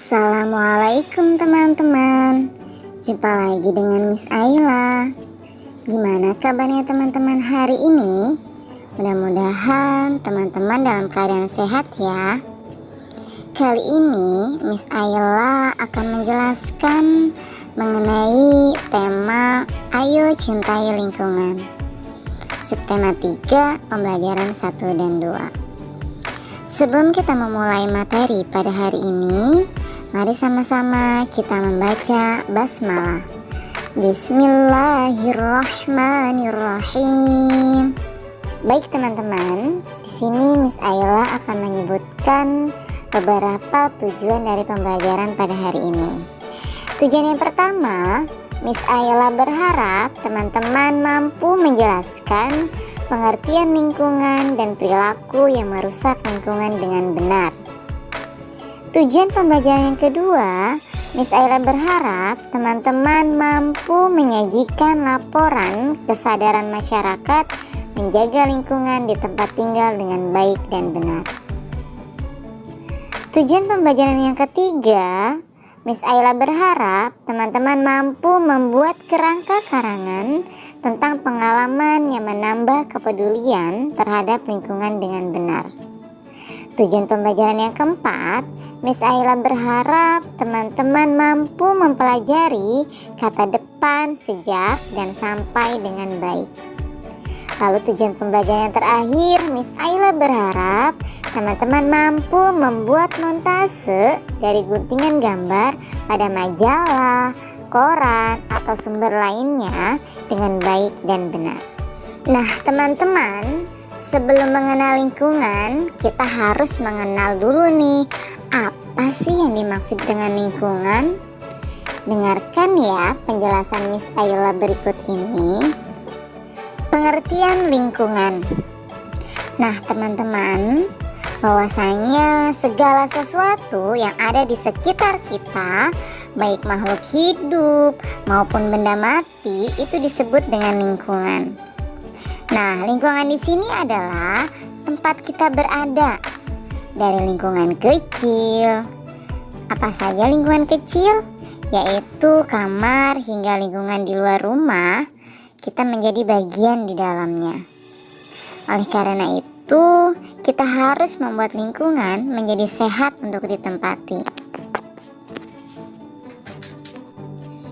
Assalamualaikum teman-teman. Jumpa lagi dengan Miss Ayla. Gimana kabarnya teman-teman hari ini? Mudah-mudahan teman-teman dalam keadaan sehat ya. Kali ini Miss Ayla akan menjelaskan mengenai tema Ayo Cintai Lingkungan. Subtema 3, pembelajaran 1 dan 2. Sebelum kita memulai materi pada hari ini, mari sama-sama kita membaca basmalah. Bismillahirrahmanirrahim. Baik teman-teman, di sini Miss Ayla akan menyebutkan beberapa tujuan dari pembelajaran pada hari ini. Tujuan yang pertama, Miss Ayla berharap teman-teman mampu menjelaskan pengertian lingkungan dan perilaku yang merusak lingkungan dengan benar. Tujuan pembelajaran yang kedua, Miss Ayla berharap teman-teman mampu menyajikan laporan kesadaran masyarakat menjaga lingkungan di tempat tinggal dengan baik dan benar. Tujuan pembelajaran yang ketiga, Miss Ayla berharap teman-teman mampu membuat kerangka karangan tentang pengalaman yang menambah kepedulian terhadap lingkungan dengan benar. Tujuan pembelajaran yang keempat, Miss Ayla berharap teman-teman mampu mempelajari kata depan, sejak, dan sampai dengan baik. Lalu tujuan pembelajaran yang terakhir, Miss Ayla berharap teman-teman mampu membuat montase dari guntingan gambar pada majalah, koran, atau sumber lainnya dengan baik dan benar. Nah teman-teman, sebelum mengenal lingkungan, kita harus mengenal dulu nih, apa sih yang dimaksud dengan lingkungan? Dengarkan ya penjelasan Miss Ayla berikut ini. Pengertian lingkungan. Nah teman-teman, bahwasanya segala sesuatu yang ada di sekitar kita, baik makhluk hidup maupun benda mati, itu disebut dengan lingkungan. Nah, lingkungan di sini adalah tempat kita berada. Dari lingkungan kecil. Apa saja lingkungan kecil? Yaitu kamar hingga lingkungan di luar rumah, kita menjadi bagian di dalamnya. Oleh karena itu, kita harus membuat lingkungan menjadi sehat untuk ditempati.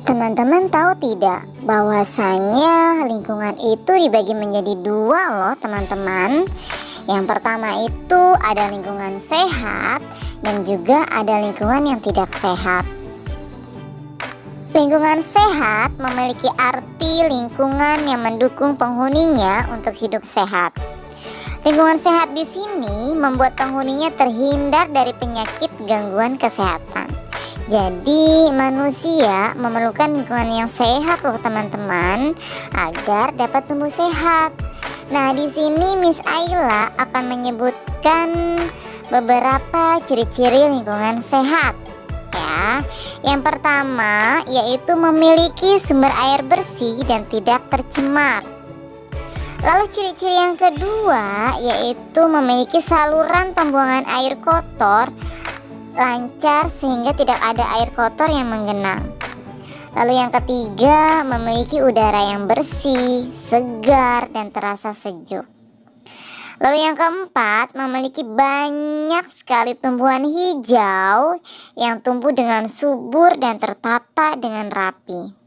Teman-teman tahu tidak bahwasanya lingkungan itu dibagi menjadi dua loh teman-teman. Yang pertama itu ada lingkungan sehat dan juga ada lingkungan yang tidak sehat. Lingkungan sehat memiliki arti lingkungan yang mendukung penghuninya untuk hidup sehat. Lingkungan sehat di sini membuat penghuninya terhindar dari penyakit gangguan kesehatan. Jadi manusia memerlukan lingkungan yang sehat loh teman-teman, agar dapat tumbuh sehat. Nah di sini Miss Ayla akan menyebutkan beberapa ciri-ciri lingkungan sehat. Ya, yang pertama yaitu memiliki sumber air bersih dan tidak tercemar. Lalu ciri-ciri yang kedua yaitu memiliki saluran pembuangan air kotor lancar sehingga tidak ada air kotor yang menggenang. Lalu yang ketiga memiliki udara yang bersih, segar, dan terasa sejuk. Lalu yang keempat, memiliki banyak sekali tumbuhan hijau yang tumbuh dengan subur dan tertata dengan rapi.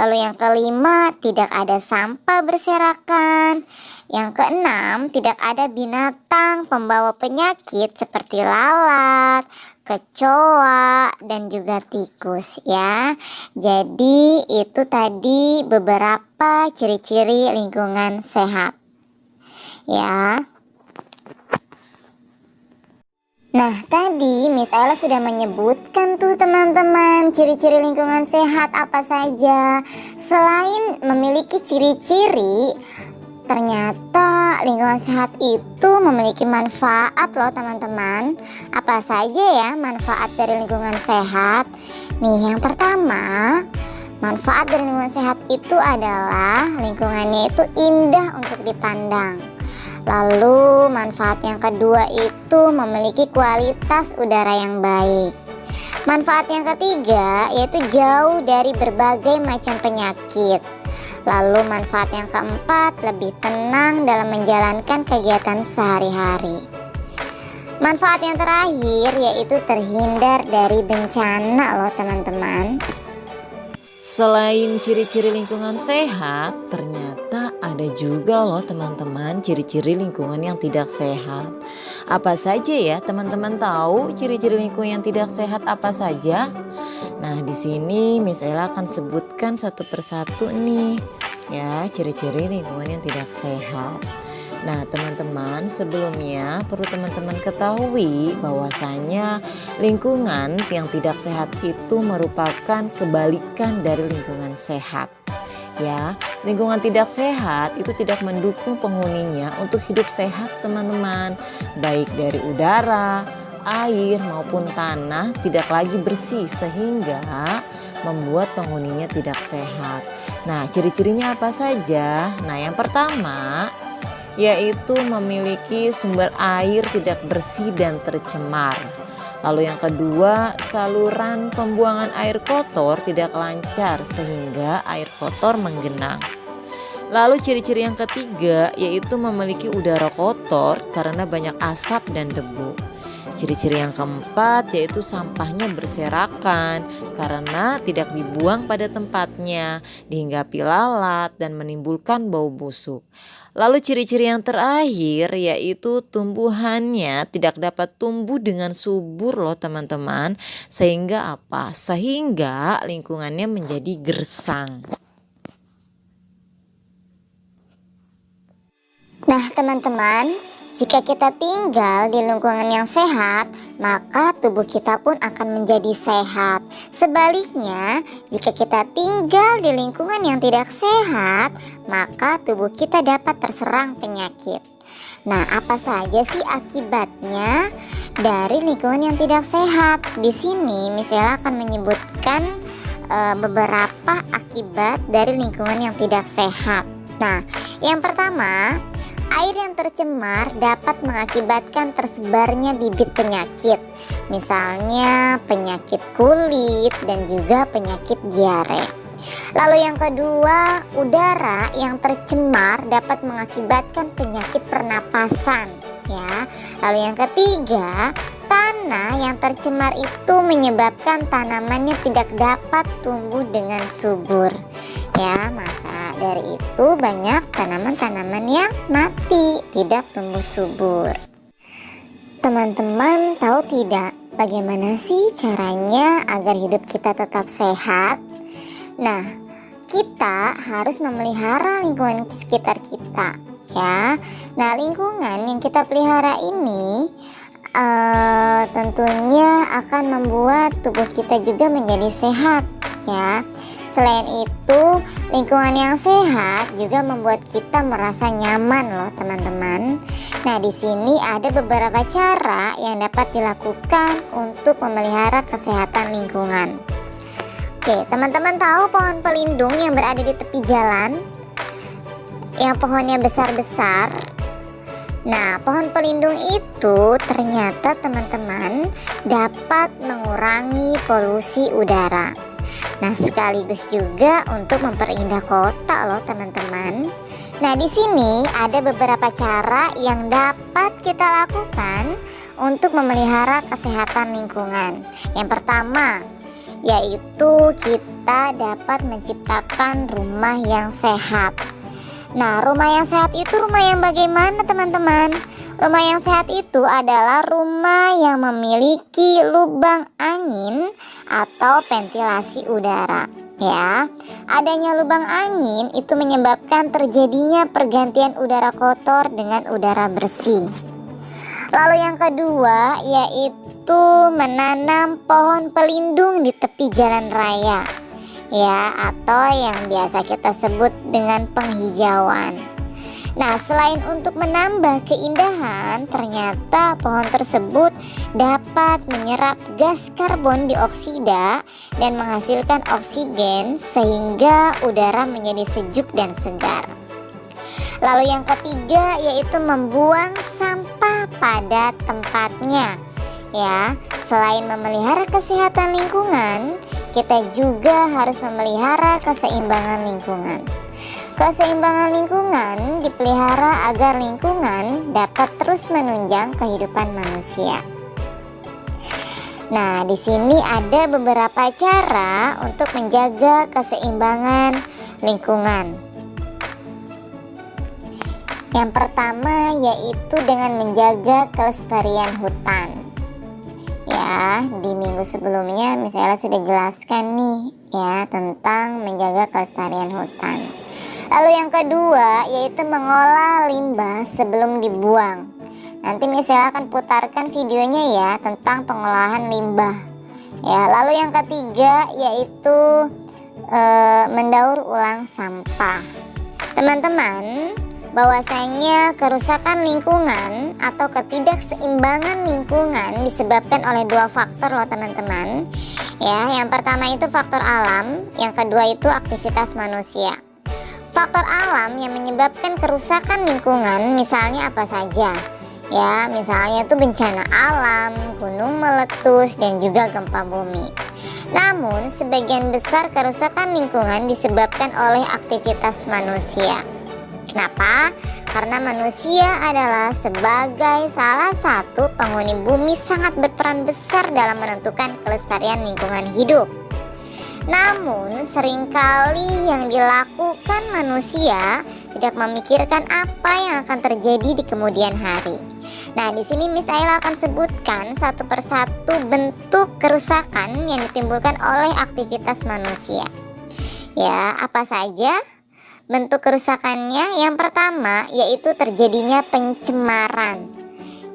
Lalu yang kelima, tidak ada sampah berserakan. Yang keenam, tidak ada binatang pembawa penyakit seperti lalat, kecoa, dan juga tikus ya. Jadi itu tadi beberapa ciri-ciri lingkungan sehat. Ya. Nah tadi Miss Ayla sudah menyebutkan tuh teman-teman ciri-ciri lingkungan sehat apa saja. Selain memiliki ciri-ciri, ternyata lingkungan sehat itu memiliki manfaat loh teman-teman. Apa saja ya manfaat dari lingkungan sehat? Nih yang pertama, manfaat dari lingkungan sehat itu adalah lingkungannya itu indah untuk dipandang. Lalu manfaat yang kedua itu memiliki kualitas udara yang baik. Manfaat yang ketiga yaitu jauh dari berbagai macam penyakit. Lalu manfaat yang keempat, lebih tenang dalam menjalankan kegiatan sehari-hari. Manfaat yang terakhir yaitu terhindar dari bencana loh teman-teman. Selain ciri-ciri lingkungan sehat, ternyata ada juga loh teman-teman ciri-ciri lingkungan yang tidak sehat. Apa saja ya teman-teman tahu ciri-ciri lingkungan yang tidak sehat apa saja? Nah, di sini Miss Ella akan sebutkan satu persatu nih ya ciri-ciri lingkungan yang tidak sehat. Nah teman-teman, sebelumnya perlu teman-teman ketahui bahwasanya lingkungan yang tidak sehat itu merupakan kebalikan dari lingkungan sehat. Ya, lingkungan tidak sehat itu tidak mendukung penghuninya untuk hidup sehat teman-teman. Baik dari udara, air maupun tanah tidak lagi bersih sehingga membuat penghuninya tidak sehat. Nah, ciri-cirinya apa saja? Nah, yang pertama yaitu memiliki sumber air tidak bersih dan tercemar. Lalu yang kedua, saluran pembuangan air kotor tidak lancar sehingga air kotor menggenang. Lalu ciri-ciri yang ketiga yaitu memiliki udara kotor karena banyak asap dan debu. Ciri-ciri yang keempat yaitu sampahnya berserakan karena tidak dibuang pada tempatnya, dihinggapi lalat dan menimbulkan bau busuk. Lalu ciri-ciri yang terakhir yaitu tumbuhannya tidak dapat tumbuh dengan subur loh teman-teman. Sehingga apa? Sehingga lingkungannya menjadi gersang. Nah teman-teman, jika kita tinggal di lingkungan yang sehat, maka tubuh kita pun akan menjadi sehat. Sebaliknya, jika kita tinggal di lingkungan yang tidak sehat, maka tubuh kita dapat terserang penyakit. Nah, apa saja sih akibatnya dari lingkungan yang tidak sehat? Di sini Miss Ella akan menyebutkan beberapa akibat dari lingkungan yang tidak sehat. Nah, yang pertama, air yang tercemar dapat mengakibatkan tersebarnya bibit penyakit, misalnya penyakit kulit dan juga penyakit diare. Lalu yang kedua, udara yang tercemar dapat mengakibatkan penyakit pernapasan ya. Lalu yang ketiga, tanah yang tercemar itu menyebabkan tanamannya tidak dapat tumbuh dengan subur ya. Maka dari itu banyak tanaman-tanaman yang mati, tidak tumbuh subur. Teman-teman tahu tidak bagaimana sih caranya agar hidup kita tetap sehat? Nah, kita harus memelihara lingkungan sekitar kita ya. Nah, lingkungan yang kita pelihara ini tentunya akan membuat tubuh kita juga menjadi sehat ya. Selain itu, lingkungan yang sehat juga membuat kita merasa nyaman loh teman-teman. Nah, di sini ada beberapa cara yang dapat dilakukan untuk memelihara kesehatan lingkungan. Oke, teman-teman tahu pohon pelindung yang berada di tepi jalan yang pohonnya besar-besar? Nah, pohon pelindung itu ternyata teman-teman dapat mengurangi polusi udara. Nah, sekaligus juga untuk memperindah kota loh teman-teman. Nah, di sini ada beberapa cara yang dapat kita lakukan untuk memelihara kesehatan lingkungan. Yang pertama, yaitu kita dapat menciptakan rumah yang sehat. Nah, rumah yang sehat itu rumah yang bagaimana teman-teman? Rumah yang sehat itu adalah rumah yang memiliki lubang angin atau ventilasi udara ya. Adanya lubang angin itu menyebabkan terjadinya pergantian udara kotor dengan udara bersih. Lalu yang kedua yaitu menanam pohon pelindung di tepi jalan raya ya, atau yang biasa kita sebut dengan penghijauan. Nah, selain untuk menambah keindahan, ternyata pohon tersebut dapat menyerap gas karbon dioksida dan menghasilkan oksigen sehingga udara menjadi sejuk dan segar. Lalu yang ketiga yaitu membuang sampah pada tempatnya ya. selain memelihara kesehatan lingkungan, kita juga harus memelihara keseimbangan lingkungan. Keseimbangan lingkungan dipelihara agar lingkungan dapat terus menunjang kehidupan manusia. Nah, di sini ada beberapa cara untuk menjaga keseimbangan lingkungan. Yang pertama yaitu dengan menjaga kelestarian hutan. Ya, di minggu sebelumnya misalnya sudah jelaskan nih ya tentang menjaga kelestarian hutan. Lalu yang kedua yaitu mengolah limbah sebelum dibuang. Nanti misalnya akan putarkan videonya ya tentang pengolahan limbah. Ya, lalu yang ketiga yaitu mendaur ulang sampah. Teman-teman, bahwasanya kerusakan lingkungan atau ketidakseimbangan lingkungan disebabkan oleh dua faktor loh teman-teman. Ya, yang pertama itu faktor alam, yang kedua itu aktivitas manusia. Faktor alam yang menyebabkan kerusakan lingkungan misalnya apa saja? Ya, misalnya itu bencana alam, gunung meletus, dan juga gempa bumi. Namun, sebagian besar kerusakan lingkungan disebabkan oleh aktivitas manusia. Kenapa? Karena manusia adalah sebagai salah satu penghuni bumi sangat berperan besar dalam menentukan kelestarian lingkungan hidup. Namun, seringkali yang dilakukan manusia tidak memikirkan apa yang akan terjadi di kemudian hari. Nah, di sini Miss Ayla akan sebutkan satu persatu bentuk kerusakan yang ditimbulkan oleh aktivitas manusia. Ya, apa saja bentuk kerusakannya? Yang pertama yaitu terjadinya pencemaran.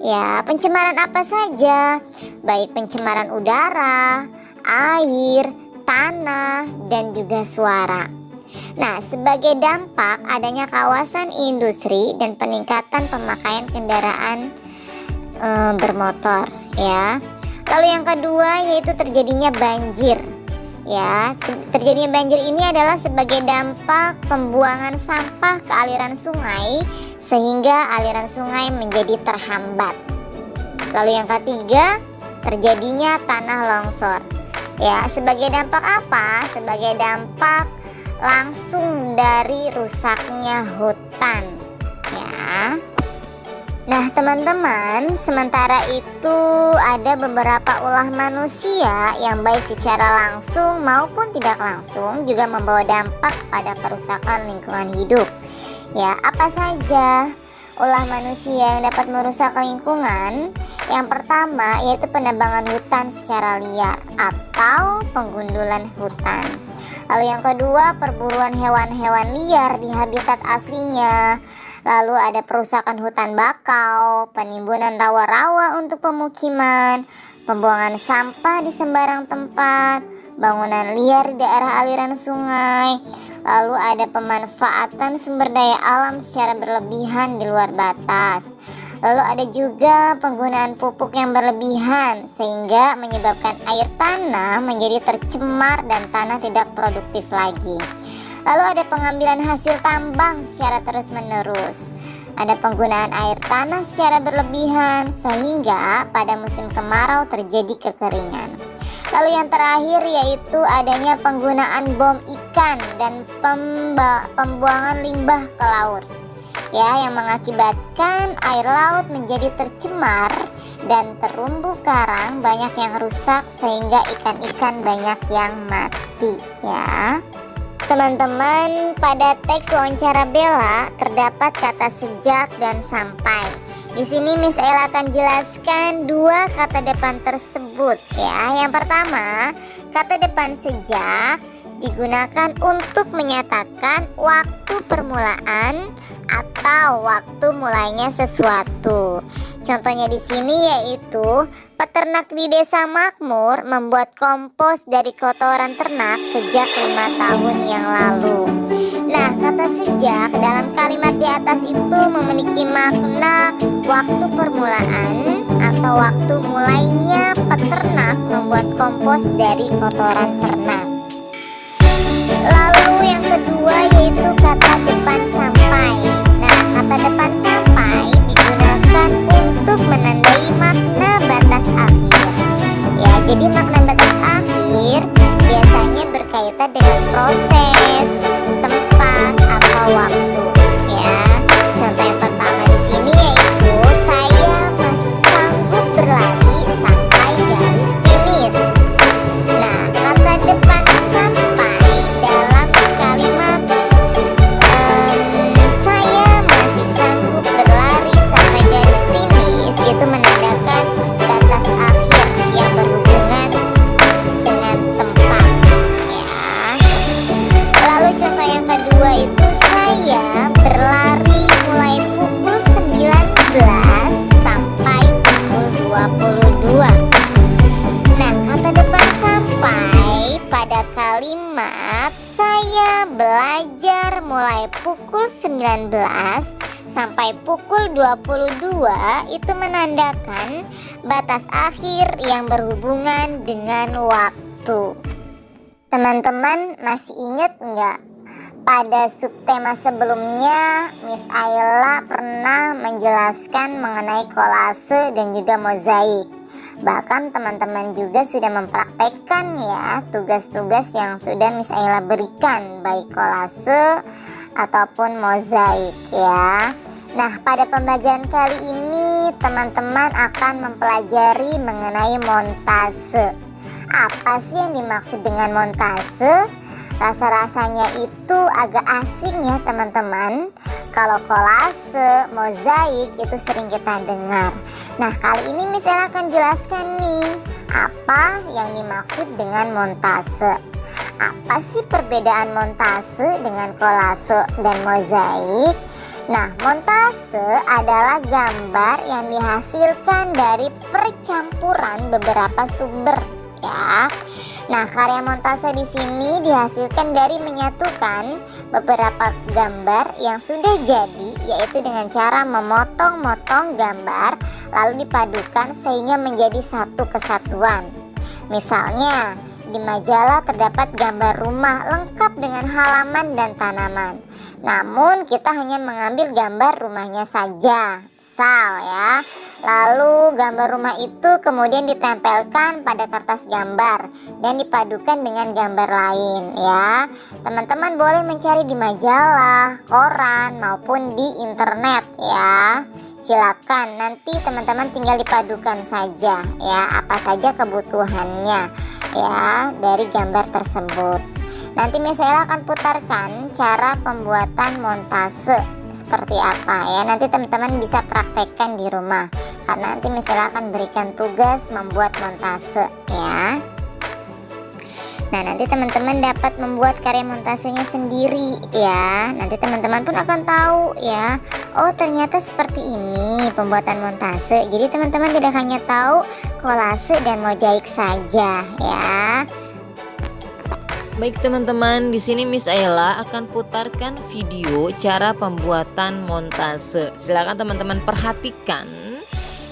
Ya, pencemaran apa saja? Baik pencemaran udara, air, tanah, dan juga suara. Nah, sebagai dampak adanya kawasan industri dan peningkatan pemakaian kendaraan bermotor ya. Lalu yang kedua yaitu terjadinya banjir. Ya, terjadinya banjir ini adalah sebagai dampak pembuangan sampah ke aliran sungai sehingga aliran sungai menjadi terhambat. Lalu yang ketiga, terjadinya tanah longsor. Ya, sebagai dampak apa? Sebagai dampak langsung dari rusaknya hutan. Ya. Nah, teman-teman, sementara itu ada beberapa ulah manusia yang baik secara langsung maupun tidak langsung juga membawa dampak pada kerusakan lingkungan hidup. Ya, apa saja ulah manusia yang dapat merusak lingkungan? Yang pertama yaitu penebangan hutan secara liar atau penggundulan hutan. Lalu yang kedua, perburuan hewan-hewan liar di habitat aslinya. Lalu ada perusakan hutan bakau, penimbunan rawa-rawa untuk pemukiman, pembuangan sampah di sembarang tempat, bangunan liar di daerah aliran sungai. Lalu ada pemanfaatan sumber daya alam secara berlebihan di luar batas. Lalu ada juga penggunaan pupuk yang berlebihan sehingga menyebabkan air tanah menjadi tercemar dan tanah tidak produktif lagi. Lalu ada pengambilan hasil tambang secara terus-menerus. Ada penggunaan air tanah secara berlebihan sehingga pada musim kemarau terjadi kekeringan. Lalu yang terakhir yaitu adanya penggunaan bom ikan dan pembuangan limbah ke laut. Ya, yang mengakibatkan air laut menjadi tercemar dan terumbu karang banyak yang rusak sehingga ikan-ikan banyak yang mati ya. Teman-teman, pada teks wawancara Bella terdapat kata sejak dan sampai. Di sini Miss Ella akan jelaskan dua kata depan tersebut ya. Yang pertama, kata depan sejak digunakan untuk menyatakan waktu permulaan atau waktu mulainya sesuatu. Contohnya di sini yaitu peternak di desa makmur membuat kompos dari kotoran ternak sejak 5 tahun yang lalu. Nah, kata sejak dalam kalimat di atas itu memiliki makna waktu permulaan atau waktu mulainya peternak membuat kompos dari kotoran ternak. Lalu yang kedua yaitu kata depan sampai. Nah, kata depan sampai digunakan untuk menandai makna batas akhir. proses, tempat, atau waktu ya. Contoh yang pertama di sini yaitu saya masih sanggup berlari sampai garis finish. Nah, kata depan sampai dalam kalimat saya masih sanggup berlari sampai garis finish itu menandakan batas akhir yang berhubungan dengan tempat ya. Lalu contoh yang kedua itu saya berlari mulai pukul 19 sampai pukul 22. Nah, kata depan sampai pada kalimat saya belajar mulai pukul 19 sampai pukul 22 itu menandakan batas akhir yang berhubungan dengan waktu. Teman-teman masih ingat nggak? Pada subtema sebelumnya, Miss Ayla pernah menjelaskan mengenai kolase dan juga mozaik. Bahkan teman-teman juga sudah mempraktekkan ya tugas-tugas yang sudah Miss Ayla berikan, baik kolase ataupun mozaik ya. Nah, pada pembelajaran kali ini teman-teman akan mempelajari mengenai montase. Apa sih yang dimaksud dengan montase? Rasa-rasanya itu agak asing ya teman-teman. Kalau kolase, mozaik itu sering kita dengar. Nah, kali ini Miss Ella akan jelaskan nih apa yang dimaksud dengan montase. Apa sih perbedaan montase dengan kolase dan mozaik? Nah, montase adalah gambar yang dihasilkan dari percampuran beberapa sumber ya. Nah, karya montase di sini dihasilkan dari menyatukan beberapa gambar yang sudah jadi, yaitu dengan cara memotong-motong gambar lalu dipadukan sehingga menjadi satu kesatuan. Misalnya, di majalah terdapat gambar rumah lengkap dengan halaman dan tanaman. Namun, kita hanya mengambil gambar rumahnya saja, misal ya. Lalu gambar rumah itu kemudian ditempelkan pada kertas gambar dan dipadukan dengan gambar lain ya. Teman-teman boleh mencari di majalah, koran maupun di internet ya. Silakan, nanti teman-teman tinggal dipadukan saja ya apa saja kebutuhannya ya dari gambar tersebut. Nanti Miss Ella akan putarkan cara pembuatan montase seperti apa ya. Nanti teman-teman bisa praktekkan di rumah karena nanti Miss Ella akan berikan tugas membuat montase ya. Nah, nanti teman-teman dapat membuat karya montasenya sendiri ya. Nanti teman-teman pun akan tahu ya, oh ternyata seperti ini pembuatan montase. Jadi teman-teman tidak hanya tahu kolase dan mozaik saja ya. Baik teman-teman, di sini Miss Ayla akan putarkan video cara pembuatan montase. Silakan teman-teman perhatikan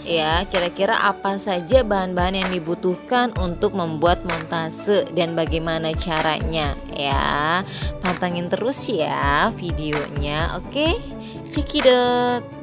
ya, kira-kira apa saja bahan-bahan yang dibutuhkan untuk membuat montase dan bagaimana caranya ya. Pantengin terus ya videonya. Oke, cekidot.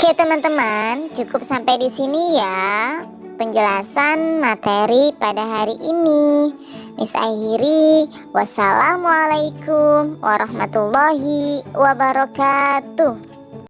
Oke teman-teman, cukup sampai di sini ya penjelasan materi pada hari ini. Miss akhiri, wassalamualaikum warahmatullahi wabarakatuh.